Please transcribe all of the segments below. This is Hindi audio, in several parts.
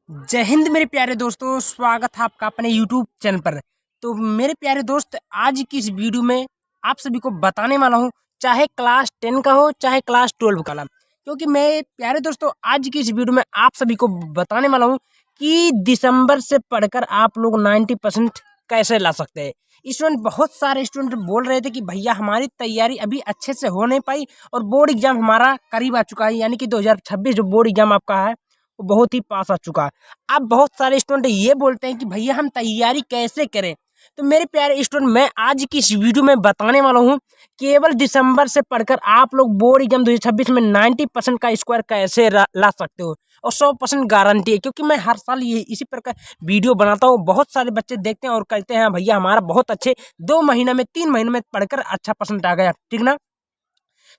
जय हिंद मेरे प्यारे दोस्तों, स्वागत है आपका अपने YouTube चैनल पर। तो मेरे प्यारे दोस्त, आज की इस वीडियो में आप सभी को बताने वाला हूँ, चाहे क्लास 10 का हो चाहे क्लास 12 का, क्योंकि मैं प्यारे दोस्तों आज की इस वीडियो में आप सभी को बताने वाला हूँ कि दिसंबर से पढ़कर आप लोग 90% कैसे ला सकते हैं। स्टूडेंट, बहुत सारे स्टूडेंट बोल रहे थे कि भैया हमारी तैयारी अभी अच्छे से हो नहीं पाई और बोर्ड एग्जाम हमारा करीब आ चुका है, यानी कि 2026 जो बोर्ड एग्जाम आपका है वो बहुत ही पास आ चुका है। अब बहुत सारे स्टूडेंट ये बोलते हैं कि भैया हम तैयारी कैसे करें। तो मेरे प्यारे स्टूडेंट, मैं आज की इस वीडियो में बताने वाला हूँ केवल दिसंबर से पढ़कर आप लोग बोर्ड एग्जाम 2026 में 90% का स्कोर कैसे ला सकते हो, और 100% गारंटी है, क्योंकि मैं हर साल ये इसी प्रकार वीडियो बनाता हूँ। बहुत सारे बच्चे देखते हैं और कहते हैं भैया हमारा बहुत अच्छे 2 महीने में 3 महीने में पढ़कर अच्छा परसेंट आ गया, ठीक ना।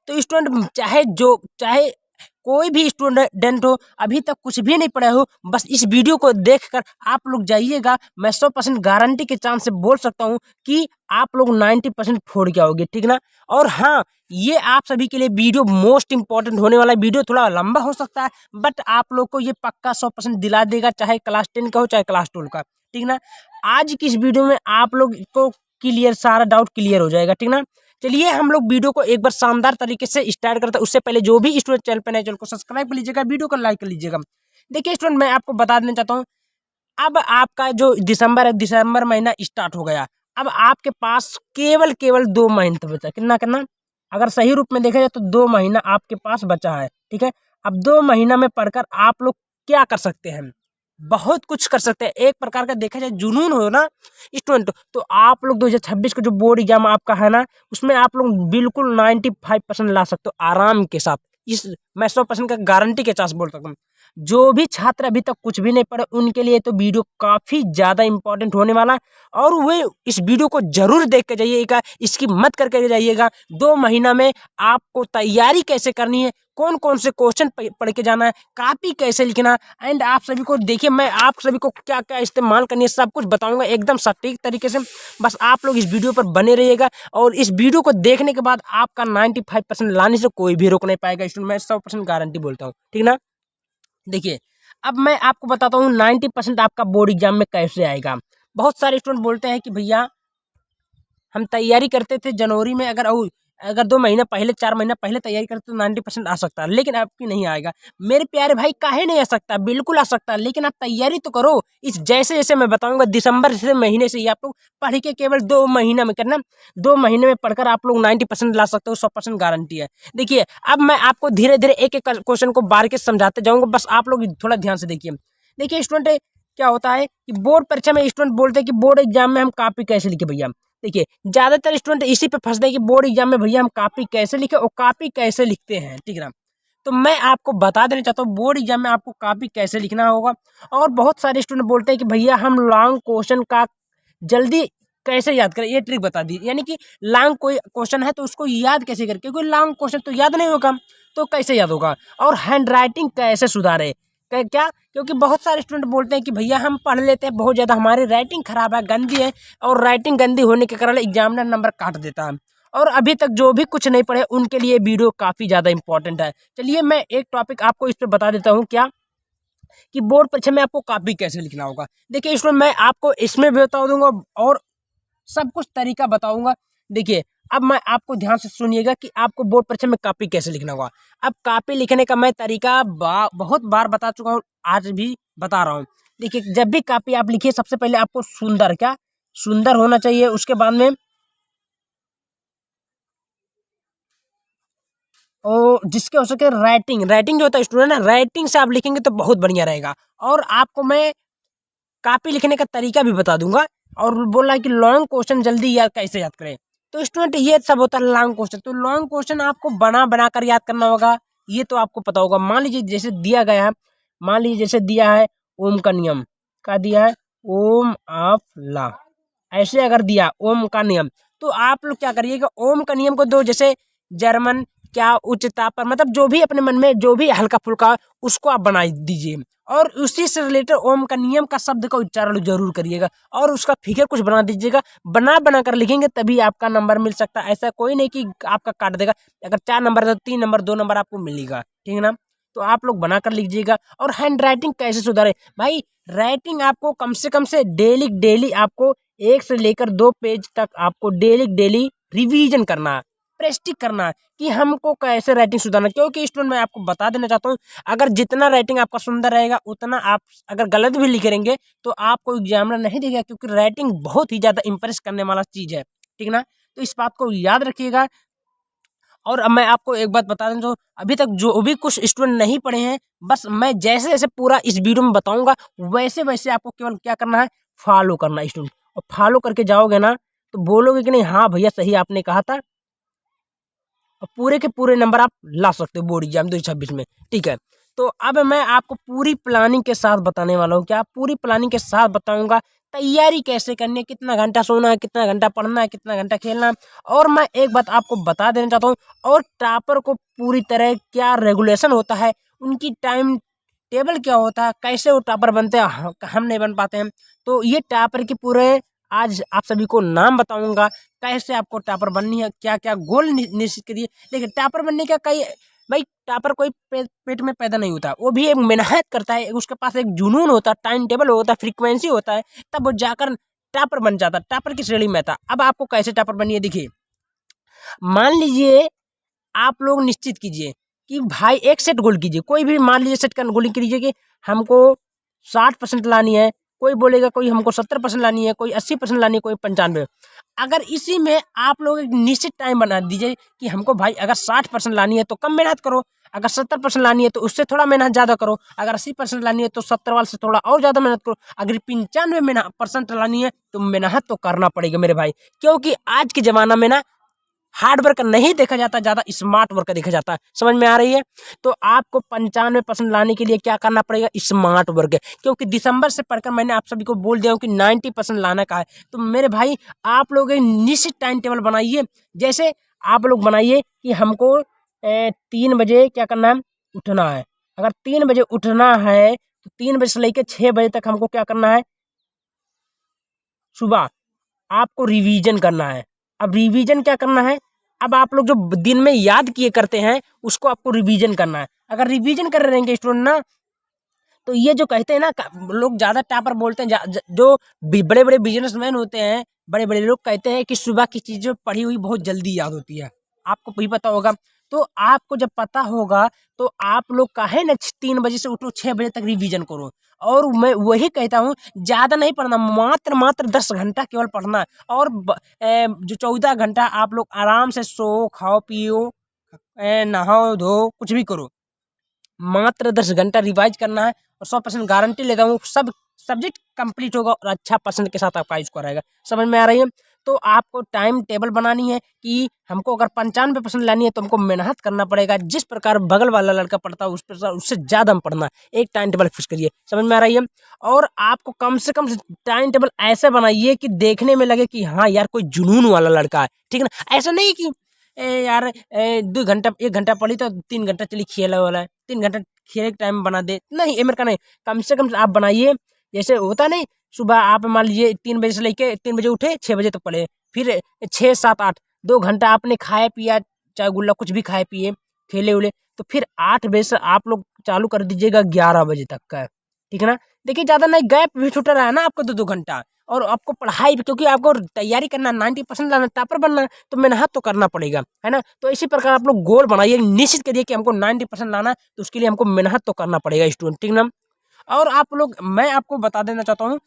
तो स्टूडेंट, चाहे कोई भी स्टूडेंट हो, अभी तक कुछ भी नहीं पढ़े हो, बस इस वीडियो को देखकर आप लोग जाइएगा। मैं 100% गारंटी के चांस से बोल सकता हूँ कि आप लोग 90% फोड़ के आओगे, ठीक ना। और हाँ, ये आप सभी के लिए वीडियो मोस्ट इंपॉर्टेंट होने वाला है। वीडियो थोड़ा लंबा हो सकता है, बट आप लोग को ये पक्का 100% दिला देगा, चाहे क्लास 10 का हो चाहे क्लास 12 का, ठीक ना। आज की इस वीडियो में आप लोग को क्लियर, सारा डाउट क्लियर हो जाएगा, ठीक ना। चलिए हम लोग वीडियो को एक बार शानदार तरीके से स्टार्ट करते हैं। उससे पहले जो भी स्टूडेंट चैनल पर नए, चैनल को सब्सक्राइब कर लीजिएगा, वीडियो को लाइक कर लीजिएगा। देखिए स्टूडेंट, मैं आपको बता देना चाहता हूँ, अब आपका जो दिसंबर है, दिसंबर महीना स्टार्ट हो गया। अब आपके पास केवल केवल 2 महीने तो बचा। कितना करना, अगर सही रूप में देखा जाए तो 2 महीना आपके पास बचा है, ठीक है। अब 2 महीना में पढ़कर आप लोग क्या कर सकते हैं, बहुत कुछ कर सकते हैं। एक प्रकार का देखा जाए जुनून हो ना स्टूडेंट, तो आप लोग 2026 का जो बोर्ड एग्जाम आपका है ना, उसमें आप लोग बिल्कुल 95% ला सकते हो आराम के साथ। इस मैं 100% का गारंटी के साथ बोल सकता हूँ। जो भी छात्र अभी तक कुछ भी नहीं पढ़े, उनके लिए तो वीडियो काफी ज्यादा इंपॉर्टेंट होने वाला है, और वे इस वीडियो को जरूर देख के जाइएगा, इसकी मत करके जाइएगा। 2 महीना में आपको तैयारी कैसे करनी है, कौन कौन से क्वेश्चन पढ़ के जाना है, कॉपी कैसे लिखना, एंड आप सभी को देखिए मैं आप सभी को क्या क्या इस्तेमाल करनी है सब कुछ बताऊंगा एकदम सटीक तरीके से। बस आप लोग इस वीडियो पर बने रहिएगा, और इस वीडियो को देखने के बाद आपका 95% लाने से कोई भी रोक नहीं पाएगा स्टूडेंट, मैं 100% गारंटी बोलता हूँ, ठीक ना। देखिए, अब मैं आपको बताता हूँ 90% आपका बोर्ड एग्जाम में कैसे आएगा। बहुत सारे स्टूडेंट बोलते हैं कि भैया हम तैयारी करते थे जनवरी में, अगर 2 महीना पहले 4 महीना पहले तैयारी करते तो 90% आ सकता है, लेकिन आपकी नहीं आएगा। मेरे प्यारे भाई, काहे नहीं आ सकता, बिल्कुल आ सकता है, लेकिन आप तैयारी तो करो। इस जैसे जैसे मैं बताऊंगा, दिसंबर से महीने से ही आप लोग पढ़ के केवल 2 महीना में करना। 2 महीने में पढ़कर आप लोग 90% ला सकते हो, 100% गारंटी है। देखिए, अब मैं आपको धीरे धीरे एक एक क्वेश्चन को बारीकी से समझाते जाऊंगा, बस आप लोग थोड़ा ध्यान से देखिए। देखिए स्टूडेंट, क्या होता है कि बोर्ड परीक्षा में स्टूडेंट बोलते हैं कि बोर्ड एग्जाम में हम कॉपी कैसे लिखे भैया। देखिए, ज्यादातर स्टूडेंट इसी पे फंसते हैं कि बोर्ड एग्जाम में भैया हम कॉपी कैसे लिखे और कॉपी कैसे लिखते हैं, ठीक है ना। तो मैं आपको बता देना चाहता हूँ बोर्ड एग्जाम में आपको कॉपी कैसे लिखना होगा। और बहुत सारे स्टूडेंट बोलते हैं कि भैया हम लॉन्ग क्वेश्चन का जल्दी कैसे याद करें, ये ट्रिक बता दी। यानी कि लॉन्ग कोई क्वेश्चन है तो उसको याद कैसे करें, क्योंकि लॉन्ग क्वेश्चन तो याद नहीं होगा, तो कैसे याद होगा। और हैंड राइटिंग कैसे सुधारे, क्या, क्योंकि बहुत सारे स्टूडेंट बोलते हैं कि भैया हम पढ़ लेते हैं बहुत ज़्यादा, हमारी राइटिंग खराब है, गंदी है, और राइटिंग गंदी होने के कारण एग्जामिनर नंबर काट देता है। और अभी तक जो भी कुछ नहीं पढ़े उनके लिए वीडियो काफ़ी ज़्यादा इंपॉर्टेंट है। चलिए मैं एक टॉपिक आपको इस पर बता देता हूँ, क्या कि बोर्ड परीक्षा में आपको कॉपी कैसे लिखना होगा। देखिए इसमें मैं आपको इसमें भी बता दूंगा और सब कुछ तरीका बताऊंगा। देखिए, अब मैं आपको ध्यान से सुनिएगा कि आपको बोर्ड परीक्षा में कॉपी कैसे लिखना होगा। अब कॉपी लिखने का मैं तरीका बहुत बार बता चुका हूँ, आज भी बता रहा हूँ। देखिए, जब भी कॉपी आप लिखिए, सबसे पहले आपको सुंदर, क्या सुंदर होना चाहिए। उसके बाद में और जिसके हो सके राइटिंग जो होता है स्टूडेंट ना, राइटिंग से आप लिखेंगे तो बहुत बढ़िया रहेगा। और आपको मैं कॉपी लिखने का तरीका भी बता दूंगा। और बोल रहा है कि लॉन्ग क्वेश्चन जल्दी याद कैसे याद करें। तो स्टूडेंट, ये सब होता है लॉन्ग क्वेश्चन। तो लॉन्ग क्वेश्चन आपको बना बना कर याद करना होगा, ये तो आपको पता होगा। मान लीजिए जैसे दिया गया है, मान लीजिए जैसे दिया है ओम का नियम, का दिया है ओम ऑफ ला, ऐसे अगर दिया ओम का नियम, तो आप लोग क्या करिएगा, ओम का नियम को दो, जैसे जर्मन, क्या उच्चता पर, मतलब जो भी अपने मन में जो भी हल्का फुल्का उसको आप बना दीजिए। और उसी से रिलेटेड ओम का नियम का शब्द का उच्चारण जरूर करिएगा, और उसका फिगर कुछ बना दीजिएगा। बना बना कर लिखेंगे तभी आपका नंबर मिल सकता है। ऐसा कोई नहीं कि आपका काट देगा। अगर 4 नंबर है तो 3 नंबर 2 नंबर आपको मिलेगा, ठीक है ना। तो आप लोग बना कर लीजिएगा। और हैंड राइटिंग कैसे सुधारे भाई, राइटिंग आपको कम से डेली डेली आपको 1 से लेकर 2 पेज तक आपको डेली डेली रिवीजन करना है, प्रैक्टिस करना है कि हमको कैसे राइटिंग सुधारना। क्योंकि स्टूडेंट मैं आपको बता देना चाहता हूँ, अगर जितना राइटिंग आपका सुंदर रहेगा उतना आप अगर गलत भी लिख रहेंगे तो आपको एग्जामिनर नहीं देगा, क्योंकि राइटिंग बहुत ही ज़्यादा इंप्रेस करने वाला चीज़ है, ठीक ना। तो इस बात को याद रखिएगा। और अब मैं आपको एक बात बता दूं, जो अभी तक जो भी कुछ स्टूडेंट नहीं पढ़े हैं, बस मैं जैसे जैसे पूरा इस वीडियो में बताऊंगा वैसे वैसे आपको केवल क्या करना है, फॉलो करना है स्टूडेंट। और फॉलो करके जाओगे ना तो बोलोगे कि नहीं हाँ भैया सही आपने कहा था, और पूरे के पूरे नंबर आप ला सकते हो बोर्ड एग्जाम 2026 में, ठीक है। तो अब मैं आपको पूरी प्लानिंग के साथ बताने वाला हूँ, क्या पूरी प्लानिंग के साथ बताऊंगा तैयारी कैसे करनी है, कितना घंटा सोना है, कितना घंटा पढ़ना है, कितना घंटा खेलना है। और मैं एक बात आपको बता देना चाहता हूँ, और टॉपर को पूरी तरह क्या रेगुलेशन होता है, उनकी टाइम टेबल क्या होता है, कैसे वो टॉपर बनते हैं, हम नहीं बन पाते हैं। तो ये टॉपर की पूरे आज आप सभी को नाम बताऊंगा, कैसे आपको टॉपर बननी है, क्या क्या गोल निश्चित करिए। देखिए टॉपर बनने का कई भाई, टॉपर कोई पेट में पैदा नहीं होता, वो भी एक मेहनत करता है, उसके पास एक जुनून होता है, टाइम टेबल होता है, फ्रीक्वेंसी होता है, तब वो जाकर टॉपर बन जाता है। टॉपर की श्रेणी में था। अब आपको कैसे टॉपर बनिए, देखिए मान लीजिए आप लोग निश्चित कीजिए कि भाई एक सेट गोल कीजिए, कोई भी मान लीजिए सेट का गोल कीजिए कि हमको 60% लानी है, कोई बोलेगा कोई हमको 70% लानी है, कोई 80% लानी है, कोई 95। अगर इसी में आप लोग एक निश्चित टाइम बना दीजिए कि हमको भाई अगर 60% लानी है तो कम मेहनत करो, अगर 70% लानी है तो उससे थोड़ा मेहनत ज़्यादा करो, अगर 80% लानी है तो 70 वाले से थोड़ा और ज़्यादा मेहनत करो, अगर 95% लानी है तो मेहनत तो करना पड़ेगा मेरे भाई। क्योंकि आज के ज़माना में ना हार्ड वर्क नहीं देखा जाता, ज़्यादा स्मार्ट वर्क देखा जाता है। समझ में आ रही है। तो आपको 95% लाने के लिए क्या करना पड़ेगा, स्मार्ट वर्क। क्योंकि दिसंबर से पढ़कर मैंने आप सभी को बोल दिया हूँ कि 90% लाना का है। तो मेरे भाई आप लोग एक निश्चित टाइम टेबल बनाइए। जैसे आप लोग बनाइए कि हमको 3 बजे क्या करना है, उठना है। अगर 3 बजे उठना है तो 3 बजे से लेकर 6 बजे तक हमको क्या करना है, सुबह आपको रिवीजन करना है। अब रिवीजन क्या करना है, अब आप लोग जो दिन में याद किए करते हैं उसको आपको रिवीजन करना है। अगर रिवीजन कर रहेंगे स्टूडेंट ना, तो ये जो कहते हैं ना लोग ज़्यादा टापर बोलते हैं, जो बड़े बड़े बिजनेसमैन होते हैं, बड़े बड़े लोग कहते हैं कि सुबह की चीज़ें पढ़ी हुई बहुत जल्दी याद होती है। आपको भी पता होगा। तो आपको जब पता होगा तो आप लोग काहे ना 3 बजे से उठो, 6 बजे तक रिवीजन करो। और मैं वही कहता हूँ, ज़्यादा नहीं पढ़ना, मात्र 10 घंटा केवल पढ़ना है। और जो 14 घंटा आप लोग आराम से सो खाओ पियो, नहाओ धो कुछ भी करो, मात्र 10 घंटा रिवाइज करना है। और 100% गारंटी लेता हूँ सब सब्जेक्ट कंप्लीट होगा और अच्छा परसेंट के साथ आपका स्कोर आएगा। समझ में आ रही है। तो आपको टाइम टेबल बनानी है कि हमको अगर 95% लानी है तो हमको मेहनत करना पड़ेगा। जिस प्रकार बगल वाला लड़का पढ़ता है उस प्रकार उससे ज़्यादा हम पढ़ना है। एक टाइम टेबल फिक्स करिए। समझ में आ रही है। और आपको कम से कम टाइम टेबल ऐसे बनाइए कि देखने में लगे कि हाँ यार कोई जुनून वाला लड़का है, ठीक है ना। ऐसा नहीं कि यार 2 घंटा 1 घंटा पढ़ी तो 3 घंटा चली खेला वाला है, 3 घंटा खेल के टाइम बना दे, नहीं एमर का नहीं। कम से कम आप बनाइए, जैसे होता नहीं, सुबह आप मान लीजिए 3 बजे से लेके 3 बजे उठे, 6 बजे तक पढ़े, फिर 6 7 8 2 घंटा आपने खाया पिया, चाहे गुल्ला कुछ भी खाए पिए, खेले उले, तो फिर 8 बजे से आप लोग चालू कर दीजिएगा 11 बजे तक का, ठीक है ना। देखिए ज़्यादा नहीं, गैप भी छूटा रहा है ना आपको 2 घंटा। और आपको पढ़ाई भी, क्योंकि आपको तैयारी करना 90% लाना, टॉपर बनना, तो मेहनत तो करना पड़ेगा, है ना। तो इसी प्रकार आप लोग गोल बनाइए, निश्चित करिए कि हमको 90% लाना है, तो उसके लिए हमको मेहनत तो करना पड़ेगा स्टूडेंट, ठीक ना। और आप लोग, मैं आपको बता देना चाहता हूँ,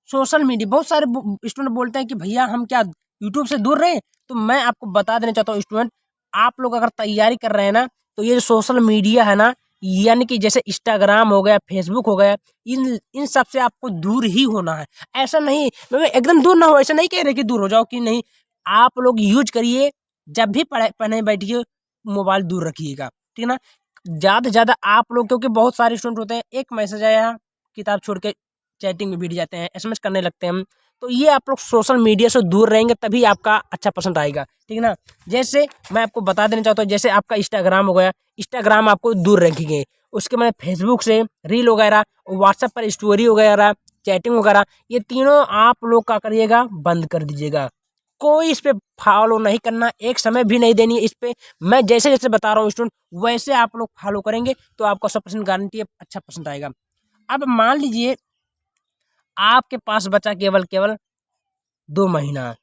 सोशल मीडिया बहुत सारे स्टूडेंट बोलते हैं कि भैया हम क्या यूट्यूब से दूर रहे। तो मैं आपको बता देना चाहता हूँ स्टूडेंट, आप लोग अगर तैयारी कर रहे हैं ना, तो ये जो सोशल मीडिया है ना, यानी कि जैसे इंस्टाग्राम हो गया, फेसबुक हो गया, इन सब से आपको दूर ही होना है। ऐसा नहीं मतलब एकदम दूर ना हो, ऐसा नहीं कह रहे कि दूर हो जाओ, कि नहीं। आप लोग यूज करिए, जब भी पढ़ने बैठिए मोबाइल दूर रखिएगा, ठीक है ना। ज़्यादा से ज़्यादा आप लोग, क्योंकि बहुत सारे स्टूडेंट होते हैं, एक मैसेज आया किताब छोड़ के चैटिंग में भिड़ जाते हैं, एसएमएस करने लगते हैं हम। तो ये आप लोग सोशल मीडिया से दूर रहेंगे तभी आपका अच्छा परसेंट आएगा, ठीक है ना। जैसे मैं आपको बता देना चाहता हूँ, जैसे आपका इंस्टाग्राम हो गया, इंस्टाग्राम आपको दूर रखेंगे, उसके बाद फेसबुक से रील वगैरह, व्हाट्सएप पर स्टोरी वगैरह, चैटिंग वगैरह, ये तीनों आप लोग क्या करिएगा, बंद कर दीजिएगा। कोई इस पे फॉलो नहीं करना, एक समय भी नहीं देनी है इस पे। मैं जैसे जैसे बता रहा हूँ स्टूडेंट, वैसे आप लोग फॉलो करेंगे तो आपको 100% गारंटी है अच्छा परसेंट आएगा। अब मान लीजिए आपके पास बचा केवल 2 महीना।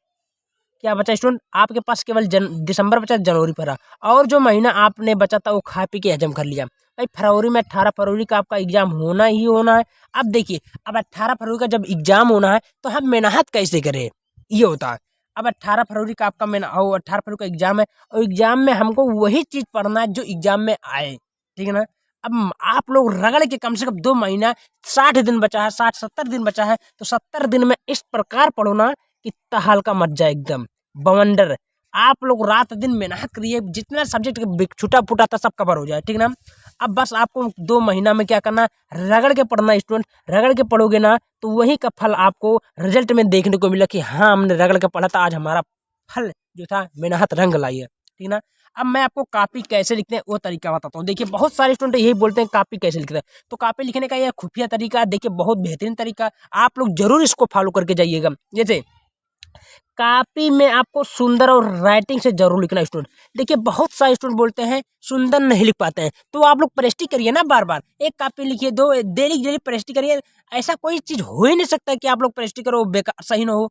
क्या बचा स्टूडेंट? आपके पास केवल दिसंबर बचा, जनवरी भरा, और जो महीना आपने बचा था वो खा पी के हजम कर लिया। भाई फरवरी में 18 फरवरी का आपका एग्जाम होना ही होना है। अब देखिए, अब 18 फरवरी का जब एग्जाम होना है तो हम मेहनत कैसे करें, ये होता है। अब 18 फरवरी का आपका 18 फरवरी का एग्जाम है, और एग्जाम में हमको वही चीज पढ़ना है जो एग्जाम में आए, ठीक है ना। अब आप लोग रगड़ के कम से कम 2 महीना, 60 दिन बचा है, 60-70 दिन बचा है, तो 70 दिन में इस प्रकार पढ़ो ना कि हल्का मत जाए एकदम बवंडर। आप लोग रात दिन मेहनत करिए, जितना सब्जेक्ट छूटा फूटा था सब कवर हो जाए, ठीक ना। अब बस आपको 2 महीना में क्या करना, रगड़ के पढ़ना स्टूडेंट। रगड़ के पढ़ोगे ना तो वही का फल आपको रिजल्ट में देखने को मिला कि हाँ हमने रगड़ के पढ़ा था, आज हमारा फल जो था मेहनत रंग लाई है, ठीक ना। अब मैं आपको कॉपी कैसे लिखते हैं वो तरीका बताता हूँ। देखिए बहुत सारे स्टूडेंट यही बोलते हैं कॉपी कैसे लिखते हैं, तो कॉपी लिखने का यह खुफिया तरीका, देखिए बहुत बेहतरीन तरीका, आप लोग जरूर इसको फॉलो करके जाइएगा। जैसे कॉपी में आपको सुंदर और राइटिंग से जरूर लिखना स्टूडेंट। देखिए बहुत सारे स्टूडेंट बोलते हैं सुंदर नहीं लिख पाते हैं, तो आप लोग प्रैक्टिस करिए ना, बार बार एक कॉपी लिखिए, दो डेली डेली प्रैक्टिस करिए। ऐसा कोई चीज हो ही नहीं सकता कि आप लोग प्रैक्टिस करो बेकार सही ना हो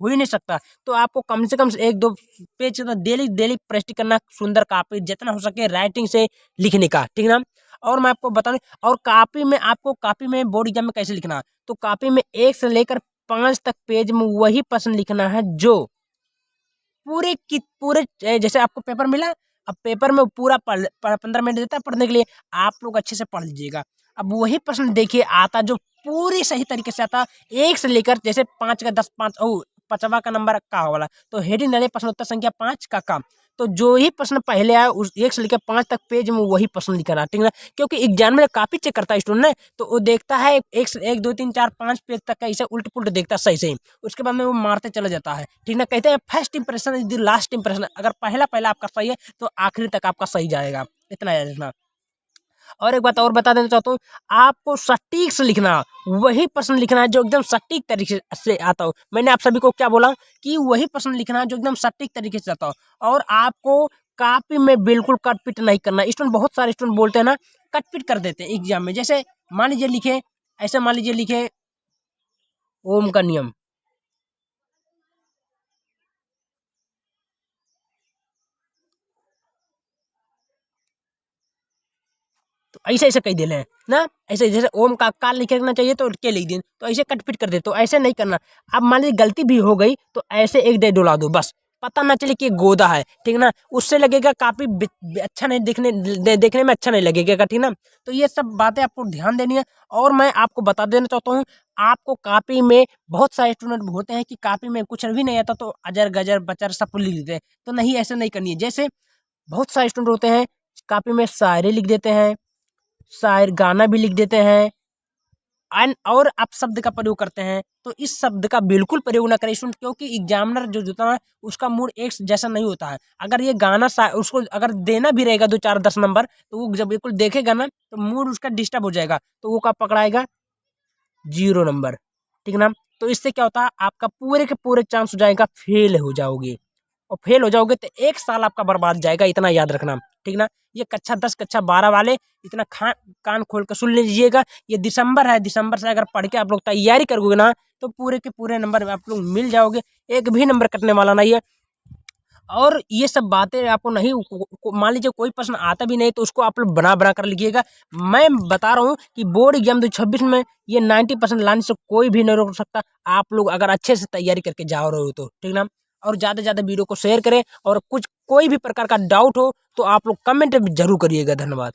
ही नहीं सकता। तो आपको कम से कम 1-2 पेज डेली डेली प्रैक्टिस करना, सुंदर कॉपी जितना हो सके राइटिंग से लिखने का, ठीक ना। और मैं आपको बता दूं, और कॉपी में आपको कॉपी में बोर्ड एग्जाम में कैसे लिखना, तो कॉपी में 1 से लेकर 5 तक पेज में वही प्रश्न लिखना है जो पूरे जैसे आपको पेपर मिला, अब पेपर में पूरा 15 मिनट देता है पढ़ने के लिए, आप लोग अच्छे से पढ़ लीजिएगा। अब वही प्रश्न देखिए आता जो पूरी सही तरीके से आता, 1 से लेकर जैसे 5 का 10, 5 5वां का नंबर का वाला, तो हेडिंग डाले प्रश्न उत्तर संख्या 5 का काम, तो जो ही प्रश्न पहले आया उस 1 से लेकर 5 तक पेज में वही प्रश्न लिखना, ठीक है ना। क्योंकि एग्जाम में काफी चेक करता है स्टूडेंट ने, तो वो देखता है 1 2 3 4 5 पेज तक का इसे उल्ट पुल्ट देखता है सही सही, उसके बाद में वो मारते चला जाता है, ठीक ना। कहते हैं first impression is the last impression, अगर पहला पहला आपका सही है तो आखिरी तक आपका सही जाएगा, इतना याद रखना। और एक बात और बता देना चाहता हूँ, आपको सटीक से लिखना, वही प्रश्न लिखना है जो एकदम सटीक तरीके से आता हो। मैंने आप सभी को क्या बोला कि वही प्रश्न लिखना है जो एकदम सटीक तरीके से आता हो, और आपको कॉपी में बिल्कुल कटपिट नहीं करना। स्टूडेंट बहुत सारे स्टूडेंट बोलते हैं ना कटपिट कर देते हैं एग्जाम में। जैसे मान लीजिए लिखे, ऐसे मान लीजिए लिखे ओम का नियम, तो ऐसे ऐसे कह देना है ना, ऐसे जैसे ओम का काल लिखना चाहिए तो के लिख दिन, तो ऐसे कट पिट कर दे, तो ऐसे नहीं करना। अब मान लीजिए गलती भी हो गई तो ऐसे एक डे डुला दो, बस पता ना चले कि गोदा है, ठीक ना। उससे लगेगा काफी अच्छा नहीं देखने में अच्छा नहीं लगेगा, ठीक ना। तो ये सब बातें आपको ध्यान देनी है। और मैं आपको बता देना चाहता हूँ, आपको कॉपी में बहुत सारे स्टूडेंट होते हैं कि कॉपी में कुछ भी नहीं आता तो अजर गजर बचर सब लिख देते हैं, तो नहीं ऐसा नहीं करनी है। जैसे बहुत सारे स्टूडेंट होते हैं कॉपी में शायरी लिख देते हैं, शायर गाना भी लिख देते हैं, और आप शब्द का प्रयोग करते हैं, तो इस शब्द का बिल्कुल प्रयोग ना करें स्टूडेंट, क्योंकि एग्जामिनर जो होता है उसका मूड एक जैसा नहीं होता है। अगर ये गाना उसको अगर देना भी रहेगा 2 4 10 नंबर, तो वो जब बिल्कुल देखेगा ना तो मूड उसका डिस्टर्ब हो जाएगा, तो वो कब पकड़ाएगा 0 नंबर, ठीक ना। तो इससे क्या होता है आपका पूरे के पूरे चांस हो जाएगा फेल हो जाओगे, और फेल हो जाओगे तो 1 साल आपका बर्बाद जाएगा, इतना याद रखना, ठीक ना। ये कक्षा 10 कक्षा 12 वाले इतना कान खोल कर सुन लीजिएगा। ये दिसंबर है, दिसंबर से अगर पढ़ के आप लोग तैयारी करोगे ना तो पूरे के पूरे नंबर आप लोग मिल जाओगे, एक भी नंबर कटने वाला नहीं है। और ये सब बातें आपको नहीं, मान लीजिए कोई प्रश्न आता भी नहीं तो उसको आप लोग बना बना कर लिखिएगा। मैं बता रहा हूँ कि बोर्ड एग्जाम 2026 में ये 90% लाने से कोई भी नहीं रोक सकता, आप लोग अगर अच्छे से तैयारी करके जा रहे हो तो, ठीक ना। और ज़्यादा से ज़्यादा वीडियो को शेयर करें, और कोई भी प्रकार का डाउट हो तो आप लोग कमेंट जरूर करिएगा। धन्यवाद।